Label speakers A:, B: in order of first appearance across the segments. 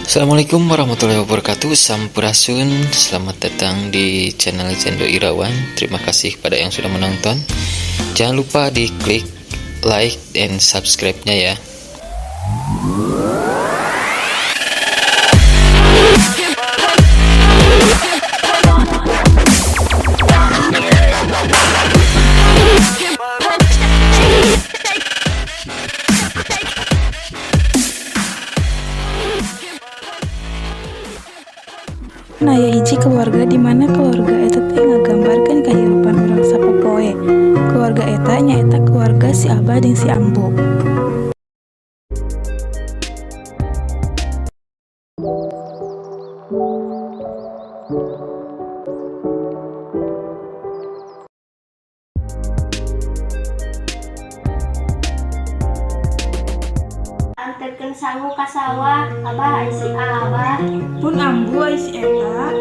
A: Assalamualaikum warahmatullahi wabarakatuh. Sampurasun. Selamat datang di channel Zendo Irawan. Terima kasih pada yang sudah menonton. Jangan lupa di klik like dan subscribe-nya ya.
B: Nah ya hiji keluarga di mana keluarga eta teh ngagambarkeun kahirupan urang sapopoe. Keluarga eta nyaeta keluarga si Abah jeung si Ambu.
C: Anterkeun sangu ka sawah, Abah aya si Abah.
B: Pun Ambu aya si eta.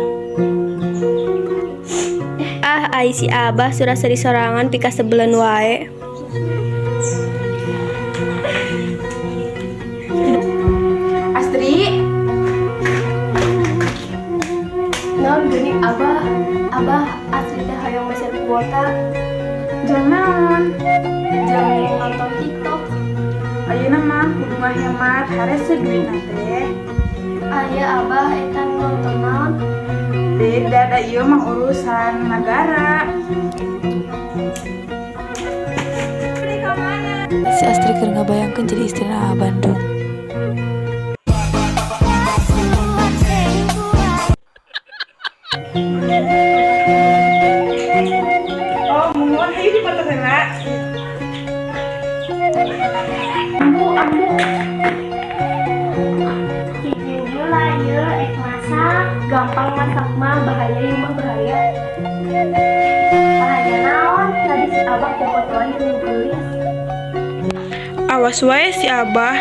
D: Ai si Abah surah seri sorangan pika sebelen wae.
B: Astri,
C: Naon geuning Abah asli teh hoyong meser kuota.
B: jangan.
C: Jangan nonton TikTok.
B: Ayeuna mah kudu ngahemat harese duitna teh.
C: Aya Abah eta nonton naon?
B: Beda da ieu mah urusan negara. Si Astri keur ngabayangkeun jadi istrina Bandung. Oh, mohon hayu di mata heula.
C: Ambu. Hiji lah ieu ek masak, gampang masak mah bahaya ieu mah bahaya. Bahaya naon? Tadi si Abah foto-fotoan jeung gelis.
B: Awas wae si Abah.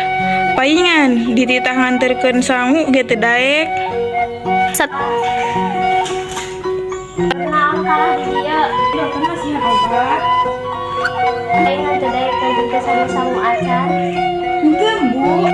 B: Paingan dititah nganterkeun sangu ge teu daek.
C: Naon kalah di dieu?
B: Ya kan masih obat.
C: Aing teu daek keur sangu acan.
B: Henteu, Bu.